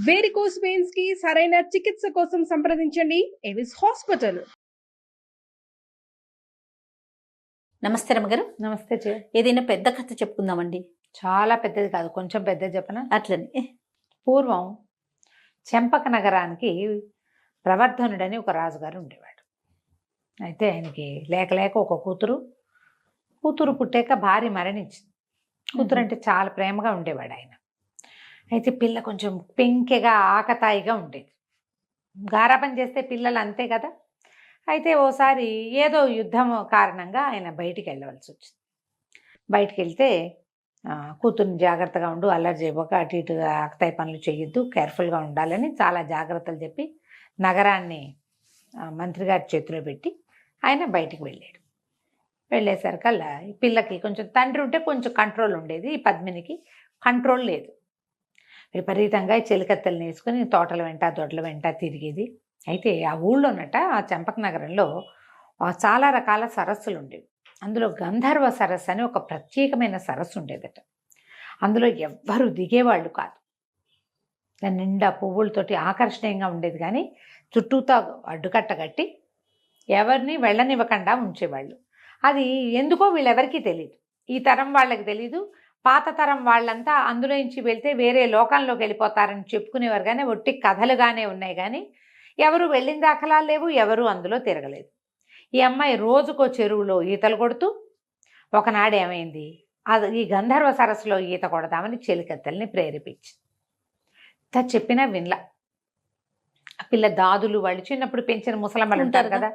Varicose veins కి సరైన చికిత్స కోసం సంప్రదించండి ఎవిస్ హాస్పిటల్. నమస్తే రమ్మగారు. నమస్తే చే. ఏదైనా పెద్ద కథ చెప్పుకుందామండి. చాలా పెద్దది కాదు, కొంచెం పెద్దది చెప్పనా? అట్లని. పూర్వం చెంపక నగరానికి ప్రవర్ధనుడని ఒక రాజుగారు ఉండేవాడు. అయితే ఆయనకి లేక లేక ఒక కూతురు పుట్టాక భార్య మరణించింది. కూతురు అంటే చాలా ప్రేమగా ఉండేవాడు ఆయన. అయితే పిల్ల కొంచెం పెంకెగా ఆకతాయిగా ఉండేది. గారాబం చేస్తే పిల్లలు అంతే కదా. అయితే ఓసారి ఏదో యుద్ధం కారణంగా ఆయన బయటికి వెళ్ళవలసి వచ్చింది. బయటికి వెళ్తే కూతుర్ని జాగ్రత్తగా ఉండు, అల్లరి చేయబోక, అటు ఇటుగా ఆకతాయి పనులు చేయొద్దు, కేర్ఫుల్గా ఉండాలని చాలా జాగ్రత్తలు చెప్పి నగరాన్ని మంత్రి గారి చేతిలో పెట్టి ఆయన బయటికి వెళ్ళాడు. వెళ్ళేసరికల్లా ఈ పిల్లకి కొంచెం తండ్రి ఉంటే కొంచెం కంట్రోల్ ఉండేది, ఈ పద్మినికి కంట్రోల్ లేదు. విపరీతంగా చెలికత్తెలను వేసుకుని తోటల వెంట దొడ్ల వెంట తిరిగేది. అయితే ఆ ఊళ్ళోనట, ఆ చెంపక నగరంలో చాలా రకాల సరస్సులు ఉండేవి. అందులో గంధర్వ సరస్సు అని ఒక ప్రత్యేకమైన సరస్సు ఉండేదట. అందులో ఎవ్వరూ దిగేవాళ్ళు కాదు. దాని నిండా పువ్వులతోటి ఆకర్షణీయంగా ఉండేది, కానీ చుట్టూతో అడ్డుకట్ట కట్టి ఎవరిని వెళ్ళనివ్వకుండా ఉంచేవాళ్ళు. అది ఎందుకో వీళ్ళెవరికీ తెలియదు. ఈ తరం వాళ్ళకి తెలీదు. పాత తరం వాళ్ళంతా అందులో నుంచి వెళ్తే వేరే లోకంలోకి వెళ్ళిపోతారని చెప్పుకునేవారు, కానీ ఒట్టి కథలుగానే ఉన్నాయి, కానీ ఎవరు వెళ్ళిన దాఖలాలు లేవు, ఎవరు అందులో తిరగలేదు. ఈ అమ్మాయి రోజుకో చెరువులో ఈతలు కొడుతూ, ఒకనాడు ఏమైంది, అది ఈ గంధర్వ సరస్సులో ఈత కొడదామని చెలికత్తెల్ని ప్రేరేపించింది. చెప్పినా వినలా. ఆ పిల్ల దాదులు వాళ్ళు చిన్నప్పుడు పెంచిన ముసలమ్మలు ఉంటారు కదా,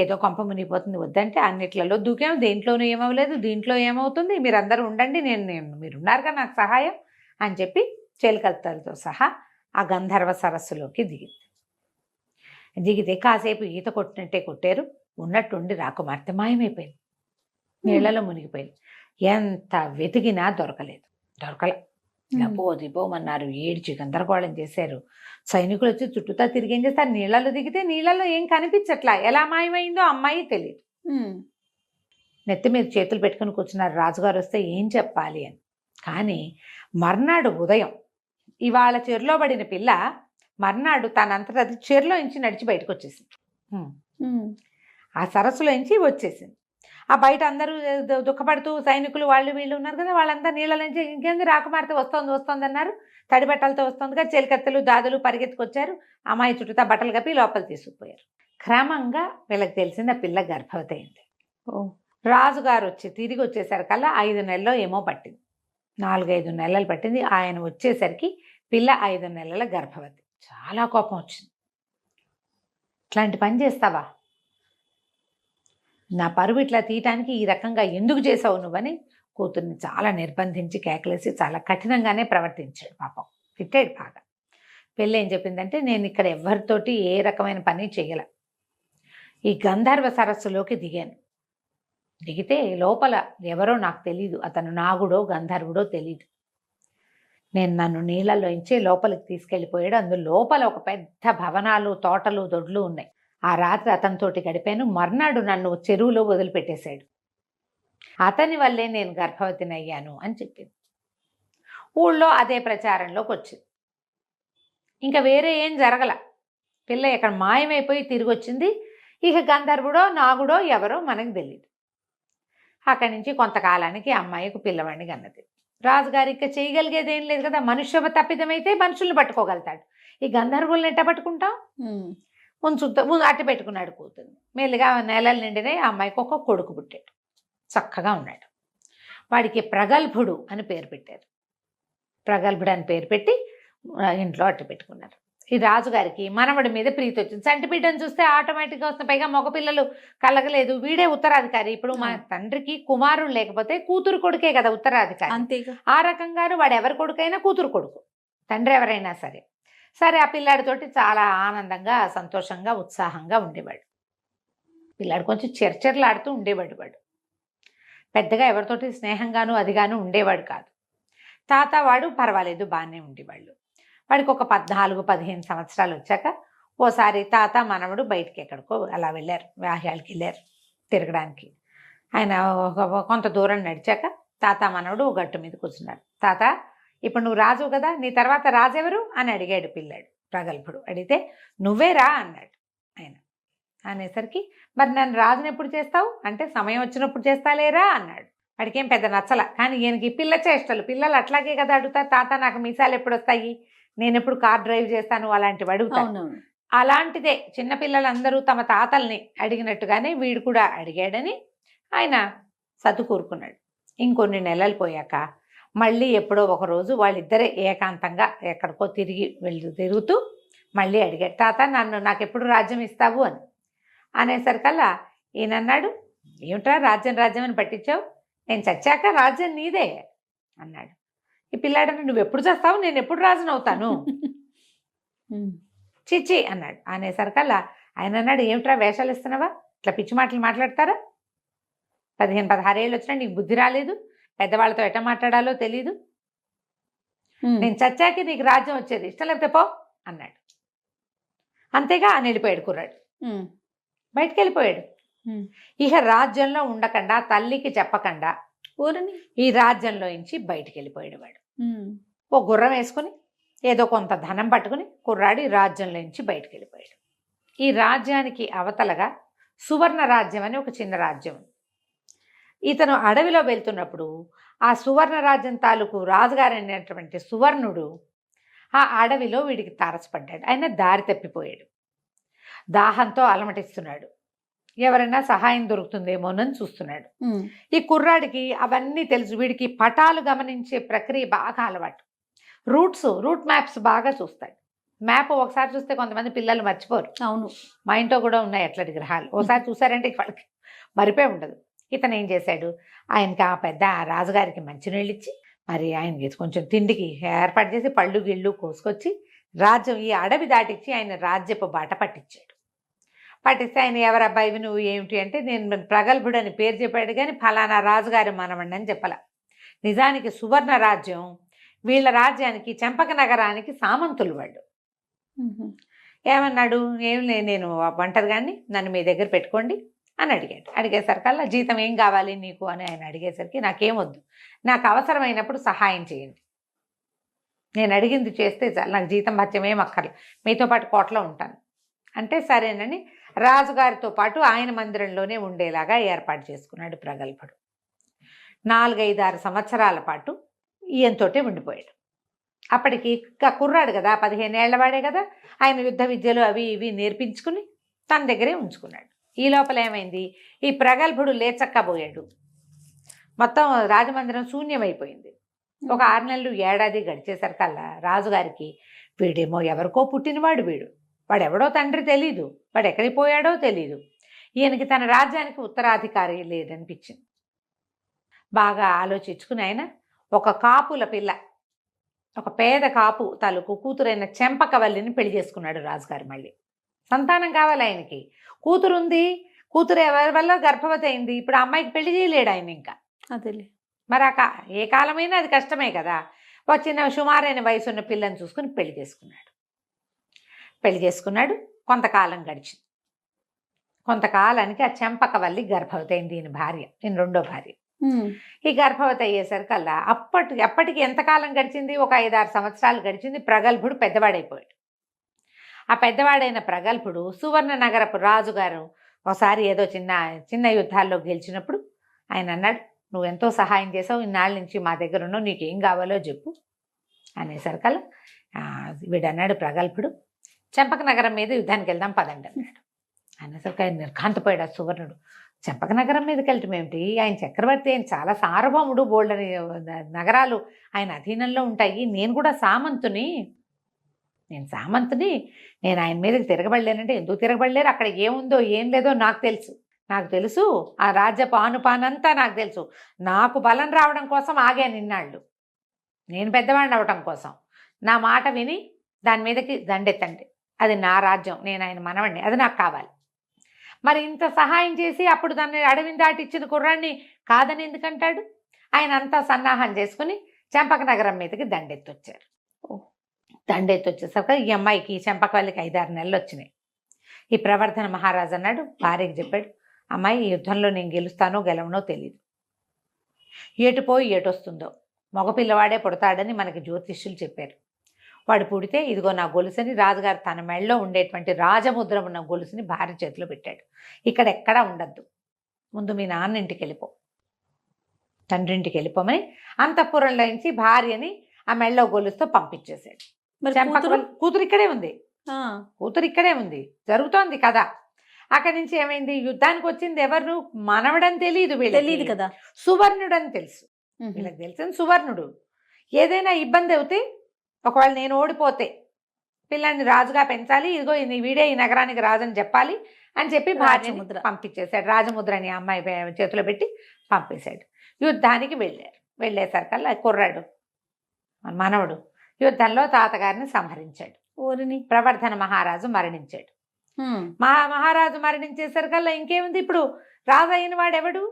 ఏదో కొంప మునిగిపోతుంది వద్దంటే అన్నిట్లలో దూకాము, దేంట్లోనూ ఏమవ్వలేదు, దీంట్లో ఏమవుతుంది, మీరందరూ ఉండండి, మీరున్నారుగా నాకు సహాయం అని చెప్పి చెలికత్తెలతో సహా ఆ గంధర్వ సరస్సులోకి దిగితే కాసేపు ఈత కొట్టినట్టే కొట్టారు. ఉన్నట్టుండి రాకుమార్తె మాయమైపోయింది, నీళ్లలో మునిగిపోయింది. ఎంత వెతికినా దొరకల. పోమన్నారు, ఏడ్చి గందరగోళం చేశారు. సైనికులు వచ్చి చుట్టూతా తిరిగి ఏం చేస్తారు, నీళ్ళలో దిగితే నీళ్ళలో ఏం కనిపించట్లా, ఎలా మాయమైందో అమ్మాయి తెలియదు. నెత్తి మీద చేతులు పెట్టుకుని కూర్చున్నారు. రాజుగారు వస్తే ఏం చెప్పాలి అని. కానీ మర్నాడు ఉదయం ఇవాళ చెరులో పడిన పిల్ల మర్నాడు తనంతట అది చెరులో నుంచి నడిచి బయటకు వచ్చేసింది. ఆ సరస్సులో నుంచి వచ్చేసింది. ఆ బయట అందరూ దుఃఖపడుతూ సైనికులు వాళ్ళు వీళ్ళు ఉన్నారు కదా, వాళ్ళంతా నీళ్ళ నుంచి ఇంకేంది రాకుమార్తె వస్తుంది అన్నారు. తడి బట్టలతో వస్తుంది కదా, చెలికత్తెలు దాదులు పరిగెత్తుకొచ్చారు. అమ్మాయి చుట్టూతా బట్టలు కప్పి లోపల తీసుకుపోయారు. క్రమంగా వీళ్ళకి తెలిసింది ఆ పిల్ల గర్భవతి అయింది. రాజుగారు తిరిగి వచ్చేసరికల్లా 5 నెలల్లో ఏమో పట్టింది, 4-5 నెలలు పట్టింది. ఆయన వచ్చేసరికి పిల్ల 5 నెలల గర్భవతి. చాలా కోపం వచ్చింది. ఇట్లాంటి పని చేస్తావా, నా పరువు ఇట్లా తీయటానికి ఈ రకంగా ఎందుకు చేసావు నువ్వని కూతుర్ని చాలా నిర్బంధించి కేకలేసి చాలా కఠినంగానే ప్రవర్తించాడు. పాపం తిట్టాడు బాగా. పెళ్ళి ఏం చెప్పిందంటే, నేను ఇక్కడ ఎవరితోటి ఏ రకమైన పని చేయల, ఈ గంధర్వ సరస్సులోకి దిగితే లోపల ఎవరో నాకు తెలీదు, అతను నాగుడో గంధర్వుడో తెలీదు. నన్ను నీళ్ళలోంచి లోపలికి తీసుకెళ్ళిపోయాడు. అందులో లోపల ఒక పెద్ద భవనాలు, తోటలు, దొడ్లు ఉన్నాయి. ఆ రాత్రి అతనితోటి గడిపాను. మర్నాడు నన్ను చెరువులో వదిలిపెట్టేశాడు. అతని వల్లే నేను గర్భవతిని అయ్యాను అని చెప్పింది. ఊళ్ళో అదే ప్రచారంలోకి వచ్చింది. ఇంకా వేరే ఏం జరగల. పిల్ల ఇక్కడ మాయమైపోయి తిరిగి వచ్చింది. ఇక గంధర్వుడో నాగుడో ఎవరో మనకు తెలియదు. అక్కడి నుంచి కొంతకాలానికి అమ్మాయికి పిల్లవాడిని కన్నది. రాజుగారి ఇక చేయగలిగేది ఏం లేదు కదా, మనుష్య తప్పిదమైతే మనుషుల్ని పట్టుకోగలుగుతాడు. ఈ గంధర్వుల్ని ఎట్ట పట్టుకుంటాం, అట్టి పెట్టుకున్నాడు కూతుర్ని. మెల్లిగా నెలలు నిండినాయి. ఆ అమ్మాయికి ఒక కొడుకు పుట్టాడు, చక్కగా ఉన్నాడు. వాడికి ప్రగల్భుడు అని పేరు పెట్టారు. ప్రగల్భుడు అని పేరు పెట్టి ఇంట్లో అట్టి పెట్టుకున్నారు. ఈ రాజుగారికి మనవడి మీద ప్రీతి వచ్చింది. చంటి బిడ్డను చూస్తే ఆటోమేటిక్గా వస్తుంది. పైగా మగపిల్లలు కలగలేదు, వీడే ఉత్తరాధికారి. ఇప్పుడు మా తండ్రికి కుమారుడు లేకపోతే కూతురు కొడుకే కదా ఉత్తరాధికారి. అంతేగా. ఆ రకంగా వాడు ఎవరి కొడుకైనా కూతురు కొడుకు, తండ్రి ఎవరైనా సరే. ఆ పిల్లాడితోటి చాలా ఆనందంగా, సంతోషంగా, ఉత్సాహంగా ఉండేవాడు. పిల్లాడు కొంచెం చర్చర్లాడుతూ ఉండేవాడు. వాడు పెద్దగా ఎవరితోటి స్నేహంగాను అదిగాను ఉండేవాడు కాదు. తాత వాడు పర్వాలేదు, బాగానే ఉండేవాళ్ళు. వాడికి ఒక 14-15 సంవత్సరాలు వచ్చాక ఓసారి తాత మనవడు బయటికి ఎక్కడికో అలా వెళ్ళారు, వ్యాహ్యాలకి వెళ్ళారు తిరగడానికి. ఆయన కొంత దూరం నడిచాక తాత మనవడు గట్టు మీద కూర్చున్నారు. తాత ఇప్పుడు నువ్వు రాజు కదా, నీ తర్వాత రాజెవరు అని అడిగాడు పిల్లాడు ప్రగల్భుడు. అడిగితే నువ్వే రా అన్నాడు ఆయన. అనేసరికి మరి నన్ను రాజుని ఎప్పుడు చేస్తావు అంటే సమయం వచ్చినప్పుడు చేస్తాలేరా అన్నాడు. వాడికేం పెద్ద నచ్చల. కానీ ఈయనకి పిల్ల చేష్టలు, పిల్లలు అట్లాగే కదా అడుగుతారు, తాత నాకు మీసాలు ఎప్పుడు వస్తాయి, నేను ఎప్పుడు కార్ డ్రైవ్ చేస్తాను అలాంటివి అడుగుతాను. అలాంటిదే చిన్నపిల్లలందరూ తమ తాతల్ని అడిగినట్టుగానే వీడు కూడా అడిగాడని ఆయన సర్దుకూరుకున్నాడు. ఇంకొన్ని నెలలు పోయాక మళ్ళీ ఎప్పుడో ఒకరోజు వాళ్ళిద్దరే ఏకాంతంగా ఎక్కడికో తిరుగుతూ మళ్ళీ అడిగాడు, తాత నాకు ఎప్పుడు రాజ్యం ఇస్తావు అని. అనేసరికల్లా ఈయన అన్నాడు, ఏమిట్రా రాజ్యం అని పట్టించావు, నేను చచ్చాక రాజ్యం నీదే అన్నాడు. ఈ పిల్లాడని నువ్వు ఎప్పుడు చేస్తావు, నేను ఎప్పుడు రాజును అవుతాను చిచ్చి అన్నాడు. అనేసరికల్లా ఆయన అన్నాడు, ఏమిట్రా వేషాలు ఇస్తున్నావా, ఇట్లా పిచ్చి మాటలు మాట్లాడతారా, 15-16 ఏళ్ళు వచ్చినా నీకు బుద్ధి రాలేదు, పెద్దవాళ్ళతో ఎట్లా మాట్లాడాలో తెలీదు, నేను చచ్చాకే నీకు రాజ్యం వచ్చేది, ఇష్టం లేకపోతే పో అన్నాడు. అంతేగా అని వెళ్ళిపోయాడు కుర్రాడు, బయటికి వెళ్ళిపోయాడు. ఇక రాజ్యంలో ఉండకుండా తల్లికి చెప్పకుండా ఊరిని ఈ రాజ్యంలో నుంచి బయటికి వెళ్ళిపోయాడు వాడు. ఓ గుర్రం వేసుకుని ఏదో కొంత ధనం పట్టుకుని కుర్రాడు ఈ రాజ్యంలో నుంచి బయటికి వెళ్ళిపోయాడు. ఈ రాజ్యానికి అవతలగా సువర్ణ రాజ్యం అని ఒక చిన్న రాజ్యం. ఇతను అడవిలో వెళ్తున్నప్పుడు ఆ సువర్ణ రాజ్యం తాలూకు రాజుగారు అనేటువంటి సువర్ణుడు ఆ అడవిలో వీడికి తారసపడ్డాడు. ఆయన దారి తప్పిపోయాడు, దాహంతో అలమటిస్తున్నాడు, ఎవరైనా సహాయం దొరుకుతుందేమోనని చూస్తున్నాడు. ఈ కుర్రాడికి అవన్నీ తెలుసు, వీడికి పటాలు గమనించే ప్రక్రియ బాగా అలవాటు, రూట్ మ్యాప్స్ బాగా చూస్తాడు. మ్యాప్ ఒకసారి చూస్తే కొంతమంది పిల్లలు మర్చిపోరు. అవును, మా ఇంట్లో కూడా ఉన్నాయి అట్లాంటి గ్రహాలు. ఒకసారి చూసారంటే వాళ్ళకి మరిపే ఉండదు. ఇతను ఏం చేశాడు, ఆయనకి ఆ పెద్ద రాజుగారికి మంచినీళ్ళు ఇచ్చి మరి ఆయనకి కొంచెం తిండికి ఏర్పాటు చేసి పళ్ళు గిళ్ళు కోసుకొచ్చి రాజ్యం ఈ అడవి దాటిచ్చి ఆయన రాజ్యపు బాట పట్టించాడు. పట్టిస్తే ఆయన ఎవరబ్బాయివి నువ్వు ఏమిటి అంటే నేను ప్రగల్భుడు అని పేరు చెప్పాడు, కానీ ఫలానా రాజుగారి మనవండి అని చెప్పాల. నిజానికి సువర్ణ రాజ్యం వీళ్ళ రాజ్యానికి చెంపక నగరానికి సామంతులు వాళ్ళు. ఏమన్నాడు, ఏం నేను ఒంటరిగాన్ని నన్ను మీ దగ్గర పెట్టుకోండి అని అడిగాడు. అడిగేసరికల్లా జీతం ఏం కావాలి నీకు అని ఆయన అడిగేసరికి నాకేం వద్దు, నాకు అవసరమైనప్పుడు సహాయం చేయండి, నేను అడిగింది చేస్తే చాలు, నాకు జీతం భత్యం ఏం అక్కర్లేదు, మీతో పాటు కోటలో ఉంటాను అంటే సరేనని రాజుగారితో పాటు ఆయన మందిరంలోనే ఉండేలాగా ఏర్పాటు చేసుకున్నాడు ప్రగల్భుడు. 4-5-6 సంవత్సరాల పాటు ఈయనతోటే ఉండిపోయాడు. అప్పటికి కుర్రాడు కదా, 15 ఏళ్ల వాడే కదా, ఆయన యుద్ధ విద్యలు అవి ఇవి నేర్పించుకుని తన దగ్గరే ఉంచుకున్నాడు. ఈ లోపల ఏమైంది, ఈ ప్రగల్భుడు లేచక్కబోయాడు, మొత్తం రాజమందిరం శూన్యమైపోయింది. ఒక 6 నెలలు ఏడాది గడిచేసరికల్లా రాజుగారికి వీడేమో ఎవరికో పుట్టినవాడు, వాడెవడో తండ్రి తెలీదు, వాడు ఎక్కడికి పోయాడో తెలీదు, ఈయనకి తన రాజ్యానికి ఉత్తరాధికారి లేదనిపించింది. బాగా ఆలోచించుకుని ఆయన ఒక కాపుల పిల్ల, ఒక పేద కాపు తాలూకు కూతురైన చెంపకవల్లిని పెళ్లి చేసుకున్నాడు రాజుగారు. మళ్ళీ సంతానం కావాలి ఆయనకి, కూతురుంది, కూతురు ఎవరి వల్ల గర్భవతి అయింది, ఇప్పుడు ఆ అమ్మాయికి పెళ్లి చేయలేడు ఆయన ఇంకా. అదేలే మరి ఏ కాలమైనా అది కష్టమే కదా. ఒక చిన్న సుమారైన వయసు ఉన్న పిల్లని చూసుకుని పెళ్లి చేసుకున్నాడు. కొంతకాలం గడిచింది. కొంతకాలానికి ఆ చెంపకవల్లి గర్భవతి అయింది, ఈయన భార్య, ఈయన రెండో భార్య. ఈ గర్భవతి అయ్యేసరికల్లా అప్పటికి ఎంతకాలం గడిచింది, ఒక 5-6 సంవత్సరాలు గడిచింది. ప్రగల్భుడు పెద్దవాడైపోయాడు. ఆ పెద్దవాడైన ప్రగల్భుడు సువర్ణ నగరపు రాజుగారు ఒకసారి ఏదో చిన్న యుద్ధాల్లో గెలిచినప్పుడు ఆయన అన్నాడు, నువ్వు ఎంతో సహాయం చేసావు, ఇన్నాళ్ళ నుంచి మా దగ్గర ఉన్నావు, నీకేం కావాలో చెప్పు అనేసరికల్లా వీడు అన్నాడు ప్రగల్భుడు, చెంపక నగరం మీద యుద్ధానికి వెళ్దాం పదండి అన్నాడు. అనేసరికి ఆయన నిర్ఘాంతపోయాడు. సువర్ణుడు చెంపక నగరం మీదకి వెళ్ళటం ఏమిటి, ఆయన చక్రవర్తి, ఆయన చాలా సార్వభౌముడు, బోల్డని నగరాలు ఆయన అధీనంలో ఉంటాయి, నేను కూడా సామంతుని, నేను ఆయన మీదకి తిరగబడలేనంటే ఎందుకు తిరగబడలేరు, అక్కడ ఏముందో ఏం లేదో నాకు తెలుసు, ఆ రాజ్య పానుపానంతా నాకు తెలుసు, నాకు బలం రావడం కోసం ఆగాను ఇన్నాళ్ళు, నేను పెద్దవాడిని అవటం కోసం, నా మాట విని దాని మీదకి దండెత్తండి, అది నా రాజ్యం, నేను ఆయన మనవడిని, అది నాకు కావాలి. మరి ఇంత సహాయం చేసి అప్పుడు దాన్ని అడవిని దాటిచ్చిన కుర్రాన్ని కాదని ఎందుకంటాడు. ఆయన అంతా సన్నాహం చేసుకుని చెంపక నగరం మీదకి దండెత్తొచ్చారు. దండెత్తొచ్చేసరికి ఈ అమ్మాయికి ఈ చెంపకవల్లికి 5-6 నెలలు వచ్చినాయి. ఈ ప్రవర్ధన మహారాజు అన్నాడు, భార్యకి చెప్పాడు, అమ్మాయి ఈ యుద్ధంలో నేను గెలుస్తానో గెలవనో తెలియదు, ఏటు పోయి ఏటొస్తుందో, మగపిల్లవాడే పుడతాడని మనకి జ్యోతిష్యులు చెప్పారు. వాడు పుడితే ఇదిగో నా గొలుసుని రాజుగారు తన మెడలో ఉండేటువంటి రాజముద్ర ఉన్న గొలుసుని భార్య చేతిలో పెట్టాడు. ఇక్కడ ఎక్కడా ఉండద్దు, ముందు మీ నాన్న ఇంటికి వెళ్ళిపో, తండ్రింటికి వెళ్ళిపోమని అంతఃపురంలో నుంచి భార్యని ఆ మెడలో గొలుసుతో పంపించేశాడు. కూతురు ఇక్కడే ఉంది, కూతురు ఇక్కడే ఉంది, జరుగుతోంది కదా. అక్కడి నుంచి ఏమైంది, యుద్ధానికి వచ్చింది ఎవరు, మనవడని తెలియదు కదా, సువర్ణుడు అని తెలుసు. వీళ్ళకి తెలిసింది సువర్ణుడు. ఏదైనా ఇబ్బంది అవుతే, ఒకవేళ నేను ఓడిపోతే పిల్లాన్ని రాజుగా పెంచాలి, ఇదిగో వీడే ఈ నగరానికి రాజని చెప్పాలి అని చెప్పి భార్యని పంపించేశాడు. రాజముద్ర అని అమ్మాయి చేతిలో పెట్టి పంపేశాడు. యుద్ధానికి వెళ్ళేసరికల్లా కుర్రాడు మనవడు యుద్ధంలో తాతగారిని సంహరించాడు. ప్రవర్ధన మహారాజు మరణించాడు. మహారాజు మరణించేసరికల్లా ఇంకేముంది, ఇప్పుడు రాజు అయిన వాడెవడు,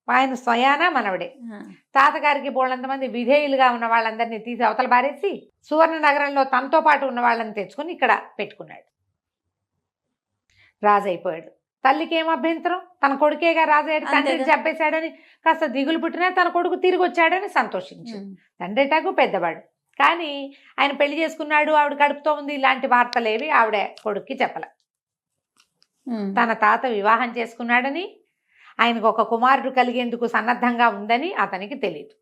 ఆయన స్వయానా మనవడే. తాతగారికి బోళ్ళంతమంది విధేయులుగా ఉన్న వాళ్ళందరినీ తీసి అవతల బారేసి సువర్ణ నగరంలో తనతో పాటు ఉన్న వాళ్ళని తెచ్చుకుని ఇక్కడ పెట్టుకున్నాడు. రాజు అయిపోయాడు. తల్లికి ఏం అభ్యంతరం, తన కొడుకేగా రాజు అయ్యాడు, తండ్రిని చంపేశాడని కాస్త దిగులు పుట్టినా తన కొడుకు తిరిగి వచ్చాడని సంతోషించాడు. తండ్రి ఎటాకు పెద్దవాడు, కానీ ఆయన పెళ్లి చేసుకున్నాడు, ఆవిడ కడుపుతో ఉంది, ఇలాంటి వార్తలేవి ఆవిడ కొడుక్కి చెప్పల. తన తాత వివాహం చేసుకున్నాడని, ఆయనకు ఒక కుమారుడు కలిగేందుకు సన్నద్ధంగా ఉందని అతనికి తెలియదు.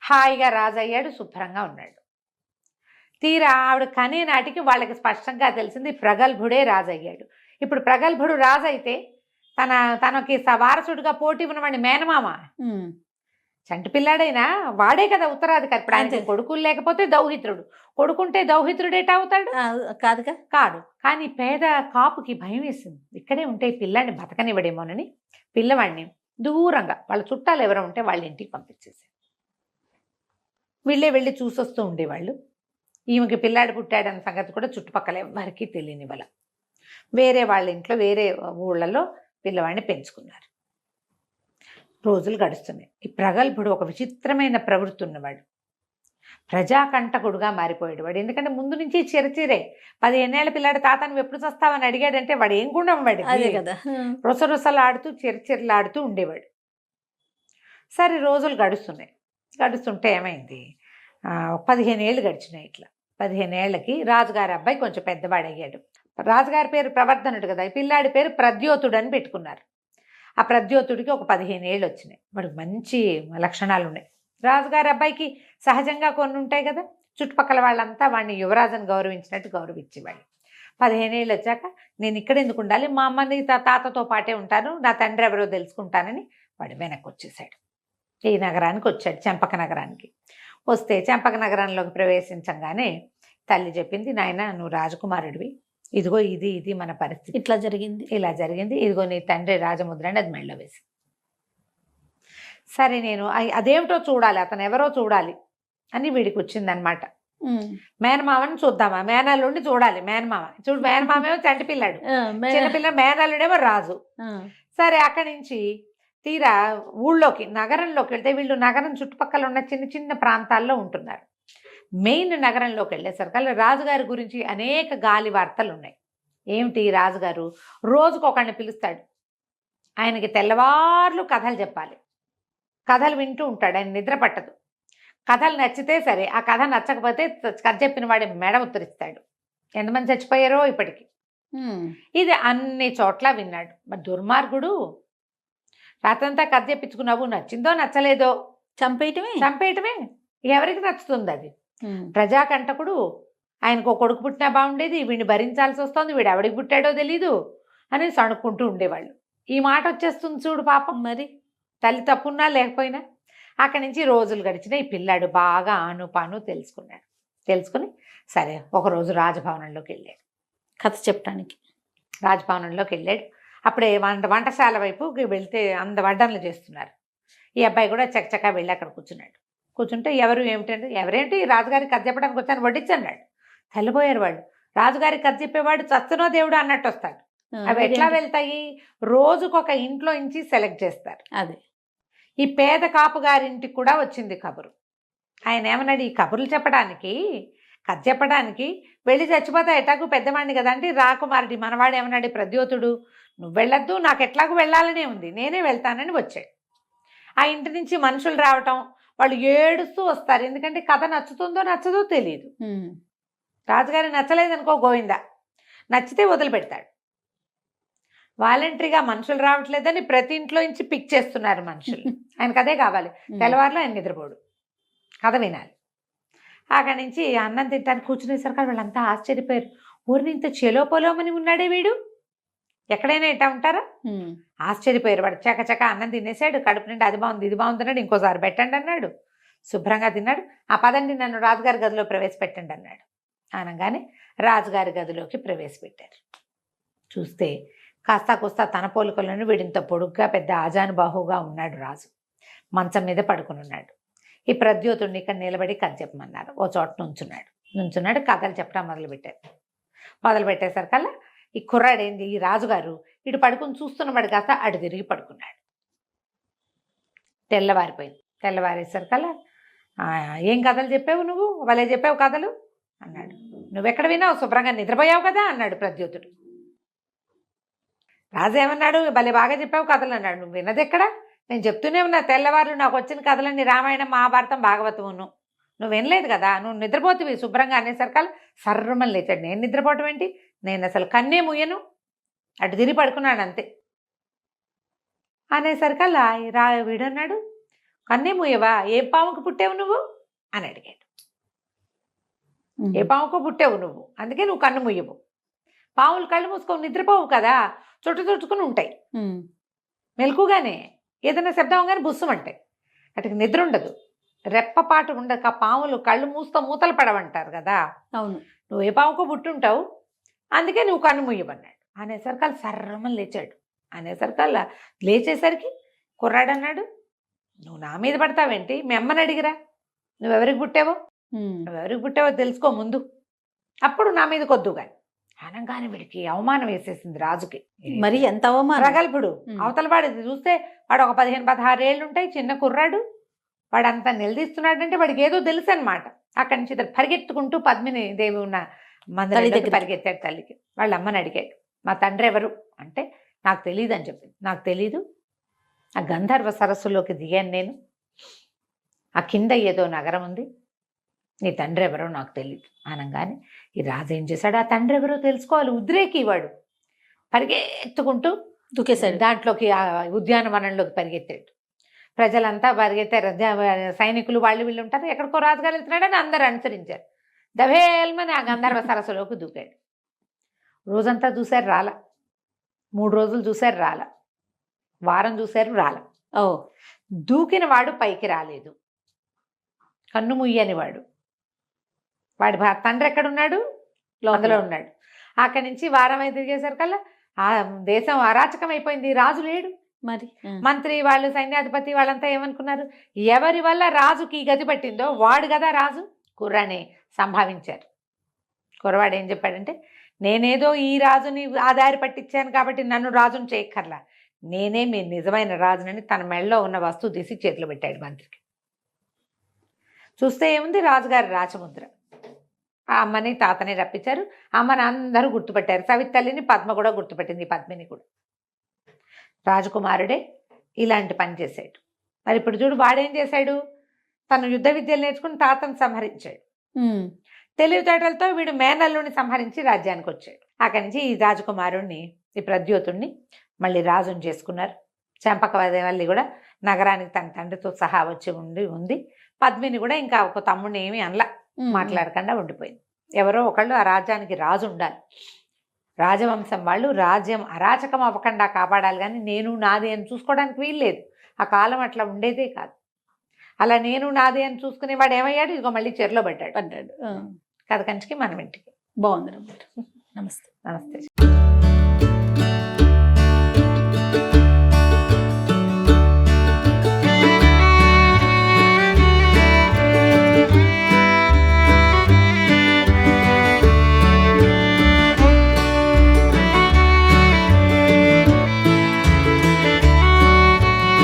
హాయిగా రాజయ్యాడు, శుభ్రంగా ఉన్నాడు. తీరా ఆవిడ కనే నాటికి వాళ్ళకి స్పష్టంగా తెలిసింది ప్రగల్భుడే రాజయ్యాడు. ఇప్పుడు ప్రగల్భుడు రాజు అయితే తనకి వారసుడిగా పోటీ ఉన్నవాడిని మేనమామ, చంటి పిల్లాడైనా వాడే కదా ఉత్తరాధికారి. ఇప్పుడు ఆయన కొడుకులు లేకపోతే దౌహిత్రుడు, కొడుకుంటే దౌహిత్రుడేటా అవుతాడు, కాడు. కానీ పేద కాపుకి భయం వేసింది, ఇక్కడే ఉంటే ఈ పిల్లాడిని బతకనివ్వడేమోనని పిల్లవాడిని దూరంగా వాళ్ళ చుట్టాలు ఎవరో ఉంటే వాళ్ళ ఇంటికి పంపించేసారు. వీళ్ళే వెళ్ళి చూసొస్తూ ఉండేవాళ్ళు. ఈమెకి పిల్లాడు పుట్టాడన్న సంగతి కూడా చుట్టుపక్కల ఎవరికి తెలియనివ్వాల. వేరే వాళ్ళ ఇంట్లో వేరే ఊళ్ళలో పిల్లవాడిని పెంచుకున్నారు. రోజులు గడుస్తున్నాయి. ఈ ప్రగల్భుడు ఒక విచిత్రమైన ప్రవృత్తి ఉన్నవాడు, ప్రజాకంటకుడుగా మారిపోయాడు వాడు. ఎందుకంటే ముందు నుంచి చిరచిరే 15 ఏళ్ల పిల్లాడు తాతను ఎప్పుడు చస్తావని అడిగాడంటే వాడు ఏం గుండం వాడు కదా, రొసరొసలాడుతూ చిరచిరలాడుతూ ఉండేవాడు. సరే రోజులు గడుస్తుంటే ఏమైంది, 15 ఏళ్ళు గడిచినాయి. ఇట్లా 15 ఏళ్ళకి రాజుగారి అబ్బాయి కొంచెం పెద్దవాడు అయ్యాడు. రాజుగారి పేరు ప్రవర్ధనుడు కదా, పిల్లాడి పేరు ప్రద్యోతుడు అని పెట్టుకున్నారు. ఆ ప్రద్యోతుడికి ఒక 15 ఏళ్ళు వచ్చినాయి. వాడికి మంచి లక్షణాలు ఉన్నాయి. రాజుగారి అబ్బాయికి సహజంగా కొన్ని ఉంటాయి కదా, చుట్టుపక్కల వాళ్ళంతా వాడిని యువరాజుని గౌరవించినట్టు గౌరవించేవాళ్ళు. 15 ఏళ్ళు వచ్చాక నేను ఇక్కడ ఎందుకు ఉండాలి, మా అమ్మని తాతతో పాటే ఉంటాను, నా తండ్రి ఎవరో తెలుసుకుంటానని వాడు వెనక్కి వచ్చేసాడు. ఈ నగరానికి వచ్చాడు, చెంపక నగరానికి. వస్తే చెంపక నగరంలోకి ప్రవేశించగానే తల్లి చెప్పింది, నాయన నువ్వు రాజకుమారుడివి, ఇదిగో ఇది మన పరిస్థితి, ఇలా జరిగింది, ఇదిగో నీ తండ్రి రాజముద్ర అని అది మెళ్ళ వేసి. సరే నేను అదేమిటో చూడాలి, అతను ఎవరో చూడాలి అని వీడికి వచ్చిందనమాట. మేనమామని చూద్దామా, మేనల్లుండి చూడాలి. మేనమామేమో చంటి పిల్లాడు, చిన్నపిల్ల, మేనల్లుడేమో రాజు. సరే అక్కడి నుంచి తీరా ఊళ్ళోకి నగరంలోకి వెళ్తే, వీళ్ళు నగరం చుట్టుపక్కల ఉన్న చిన్న చిన్న ప్రాంతాల్లో ఉంటున్నారు. మెయిన్ నగరంలోకి వెళ్ళేసరికి రాజుగారి గురించి అనేక గాలి వార్తలు ఉన్నాయి. ఏమిటి, రాజుగారు రోజుకొకరిని పిలుస్తాడు, ఆయనకి తెల్లవార్లు కథలు చెప్పాలి, కథలు వింటూ ఉంటాడు, ఆయన నిద్ర పట్టదు. కథలు నచ్చితే సరే, ఆ కథ నచ్చకపోతే కథ చెప్పిన వాడి మెడ ఉత్తరిస్తాడు. ఎంతమంది చచ్చిపోయారో ఇప్పటికి. ఇది అన్ని చోట్ల విన్నాడు. మరి దుర్మార్గుడు రాత్రంతా కథ చెప్పించుకున్నావు, నచ్చిందో నచ్చలేదో చంపేయటమే. ఎవరికి నచ్చుతుంది అది? ప్రజాకంటకుడు, ఆయనకు ఒక కొడుకు పుట్టినా బాగుండేది, వీడిని భరించాల్సి వస్తుంది, వీడు ఎవడికి పుట్టాడో తెలీదు అని సణుక్కుంటూ ఉండేవాళ్ళు. ఈ మాట వచ్చేస్తుంది చూడు పాపం. మరి తల్లి తప్పున్నా లేకపోయినా. అక్కడి నుంచి రోజులు గడిచిన ఈ పిల్లాడు బాగా ఆనుపాను తెలుసుకుని సరే ఒకరోజు రాజభవనంలోకి వెళ్ళాడు కథ చెప్పడానికి. రాజభవనంలోకి వెళ్ళాడు. అప్పుడే వంటశాల వైపు వెళ్తే వడ్డనలు చేస్తున్నారు. ఈ అబ్బాయి కూడా చకచకా వెళ్ళి అక్కడ కూర్చుంటే ఎవరేంటి రాజుగారికి కథ చెప్పడానికి వచ్చాను వడ్డించన్నాడు. తెల్లబోయారు వాళ్ళు. రాజుగారికి కథ చెప్పేవాడు చస్తునో దేవుడు అన్నట్టు వస్తాడు. అవి ఎట్లా వెళ్తాయి, రోజుకొక ఇంట్లో నుంచి సెలెక్ట్ చేస్తారు. అదే ఈ పేద కాపు గారింటికి కూడా వచ్చింది కబురు. ఆయన ఏమన్నాడు, ఈ కబుర్లు చెప్పడానికి కథ చెప్పడానికి వెళ్ళి చచ్చిపోతా ఎట్లాగూ పెద్దవాడిని కదా అంటే, రాకుమారుడి మనవాడు ఏమన్నాడు, ప్రద్యోతుడు నువ్వు వెళ్ళొద్దు, నాకు ఎట్లాగూ వెళ్ళాలనే ఉంది, నేనే వెళ్తానని వచ్చాడు. ఆ ఇంటి నుంచి మనుషులు రావటం, వాళ్ళు ఏడుస్తూ వస్తారు. ఎందుకంటే కథ నచ్చుతుందో నచ్చదో తెలియదు. రాజుగారి నచ్చలేదనుకో గోవిందా, నచ్చితే వదిలిపెడతాడు. వాలంటరీగా మనుషులు రావట్లేదని ప్రతి ఇంట్లో నుంచి పిక్ చేస్తున్నారు మనుషులు. ఆయనకు అదే కావాలి. తెల్లవారులో ఆయన నిద్రపోడు, కథ వినాలి. అక్కడి నుంచి అన్నం తింటానికి కూర్చునేసరికి వాళ్ళంతా ఆశ్చర్యపోయారు. ఊరిని ఇంత చెలోపలోమని ఉన్నాడే వీడు, ఎక్కడైనా ఇట్టా ఉంటారా? ఆశ్చర్యపోయారు. వాడు చకచక అన్నం తినేసాడు. కడుపు నిండి అది బాగుంది ఇది బాగుంది అన్నాడు. ఇంకోసారి పెట్టండి అన్నాడు. శుభ్రంగా తిన్నాడు. ఆ పదండి నన్ను రాజుగారి గదిలో ప్రవేశపెట్టండి అన్నాడు. అనగానే రాజుగారి గదిలోకి ప్రవేశపెట్టారు. చూస్తే కాస్త కూస్తా తన పోలికలను వీడింత పొడుగ్గా పెద్ద ఆజానుబాహుగా ఉన్నాడు రాజు. మంచం మీద పడుకుని ఉన్నాడు. ఈ ప్రద్యోతుడిని ఇక్కడ నిలబడి కథ చెప్పమన్నారు. ఓ చోట నుంచున్నాడు. కథలు చెప్పడం మొదలుపెట్టేసరికల్లా ఈ కుర్రాడేంది, ఈ రాజుగారు ఇటు పడుకుని చూస్తున్నవాడు కాస్త అటు తిరిగి పడుకున్నాడు. తెల్లవారిపోయింది. తెల్లవారేసరికల్లా ఏం కథలు చెప్పావు నువ్వు, వాళ్ళే చెప్పావు కథలు అన్నాడు. నువ్వెక్కడ విన్నావు, శుభ్రంగా నిద్రపోయావు కదా అన్నాడు ప్రద్యోతుడు. రాజు ఏమన్నాడు, భలే బాగా చెప్పావు కథలు అన్నాడు. నువ్వు విన్నది ఎక్కడ, నేను చెప్తూనే ఉన్నా తెల్లవారు నాకు వచ్చిన కథలన్నీ రామాయణం మహాభారతం భాగవతమును. నువ్వు వినలేదు కదా, నువ్వు నిద్రపోతువి శుభ్రంగా అనేసరికల్లా సర్రమని లేచాడు. నేను నిద్రపోవటం ఏంటి, నేను అసలు కన్నే ముయ్యను, అటు తిరిగి పడుకున్నాడు అంతే అనేసరికల్లా వీడన్నాడు, కన్నే ముయ్యవా, ఏ పాముకు పుట్టావు నువ్వు అని అడిగాడు. ఏ పాముకు పుట్టావు నువ్వు, అందుకే నువ్వు కన్ను ముయ్యవు. పాములు కళ్ళు మూసుకొని నిద్రపోవు కదా, చుట్టుకుని ఉంటాయి. మెలకుగానే ఏదైనా శబ్దం అవగానే బుస్సుమంటాయి. అటుకి నిద్ర ఉండదు, రెప్పపాటు ఉండక పాములు కళ్ళు మూతలు పడవంటారు కదా. అవును, నువ్వు ఏ పాముకో పుట్టుంటావు, అందుకే నువ్వు కన్ను ముయ్యమన్నాడు. అనేసరికల్లా సర్రమని లేచాడు. అనేసరికల్లా లేచేసరికి కుర్రాడన్నాడు, నువ్వు నా మీద పడతావేంటి, మీ అమ్మని అడిగిరా, నువ్వెవరికి పుట్టావో తెలుసుకో ముందు, అప్పుడు నా మీద కొద్దు కానీ. అనగానే వీడికి అవమానం వేసేసింది రాజుకి. మరి ఎంత అవమానం, ప్రగల్భుడు అవతల వాడిది చూస్తే వాడు ఒక 15-16 ఏళ్ళు ఉంటాయి, చిన్న కుర్రాడు. వాడు అంతా నిలదీస్తున్నాడంటే వాడికి ఏదో తెలుసు అనమాట. అక్కడి నుంచి ఇద్దరు పరిగెత్తుకుంటూ పద్మిని దేవి ఉన్న మందిరం దగ్గర పరిగెత్తాడు. తల్లికి వాళ్ళ అమ్మని అడిగాడు, మా తండ్రి ఎవరు అంటే నాకు తెలియదు అని చెప్పింది. నాకు తెలీదు, ఆ గంధర్వ సరస్సులోకి దిగాను నేను, ఆ కింద ఏదో నగరం ఉంది, నీ తండ్రి ఎవరో నాకు తెలియదు అనగానే ఈ రాజు ఏం చేశాడు, ఆ తండ్రి ఎవరో తెలుసుకోవాలి. ఉద్రేకి వాడు పరిగెత్తుకుంటూ దూకేశాడు దాంట్లోకి, ఆ ఉద్యానవనంలోకి పరిగెత్తాడు. ప్రజలంతా పరిగెత్తారు, సైనికులు వాళ్ళు వీళ్ళు ఉంటారు. ఎక్కడికో రాజుగారు వెళ్తున్నాడని అందరూ అనుసరించారు. దవేల్మని ఆ గంధర్వ సరస్సులోకి దూకాడు. రోజంతా చూశారు రాల, 3 రోజులు చూశారు రాల, వారం చూశారు రాల. దూకిన వాడు పైకి రాలేదు, కన్ను ముయ్యని వాడు. వాడి తండ్రి ఎక్కడున్నాడు, అందులో ఉన్నాడు. అక్కడి నుంచి వారం అయితే తిరిగేసరికల్లా ఆ దేశం అరాచకం అయిపోయింది. రాజు లేడు. మరి మంత్రి వాళ్ళు, సైన్యాధిపతి వాళ్ళంతా ఏమనుకున్నారు, ఎవరి వల్ల రాజుకి ఈ గతి పట్టిందో వాడు కదా రాజు. కుర్రాని సంభావించారు. కుర్రవాడు ఏం చెప్పాడంటే, నేనేదో ఈ రాజుని ఆదారి పట్టించాను కాబట్టి నన్ను రాజుని చేయక్కర్లా, నేనే మీ నిజమైన రాజునని తన మెళ్ళలో ఉన్న వస్తువు తీసి చేతిలో పెట్టాడు మంత్రికి. చూస్తే ఏముంది, రాజుగారి రాచముద్ర. ఆ అమ్మని తాతని రప్పించారు. అమ్మని అందరూ గుర్తుపెట్టారు. సవితల్లిని పద్మ కూడా గుర్తుపెట్టింది, పద్మిని కూడా. రాజకుమారుడే ఇలాంటి పని చేశాడు. మరి ఇప్పుడు చూడు, వాడేం చేశాడు, తను యుద్ధ విద్యలు నేర్చుకుని తాతను సంహరించాడు. తెలివితేటలతో వీడు మేనల్లుని సంహరించి రాజ్యానికి వచ్చాడు. అక్కడి నుంచి ఈ రాజకుమారుణ్ణి, ఈ ప్రద్యోతుణ్ణి మళ్ళీ రాజుని చేసుకున్నారు. చంపకవల్లి కూడా నగరానికి తన తండ్రితో సహా వచ్చి ఉంది. పద్మిని కూడా ఇంకా ఒక తమ్ముడిని ఏమీ అనలా, మాట్లాడకుండా ఉండిపోయింది. ఎవరో ఒకళ్ళు ఆ రాజ్యానికి రాజు ఉండాలి. రాజవంశం వాళ్ళు రాజ్యం అరాచకం అవ్వకుండా కాపాడాలి, కానీ నేను నాది అని చూసుకోవడానికి వీల్లేదు. ఆ కాలం అట్లా ఉండేదే కాదు. అలా నేను నాది అని చూసుకునేవాడు ఏమయ్యాడు, ఇదిగో మళ్ళీ చెరలో పడ్డాడు. కథ కంచికి మనం ఇంటికి. బాగుంది. నమస్తే. నమస్తే.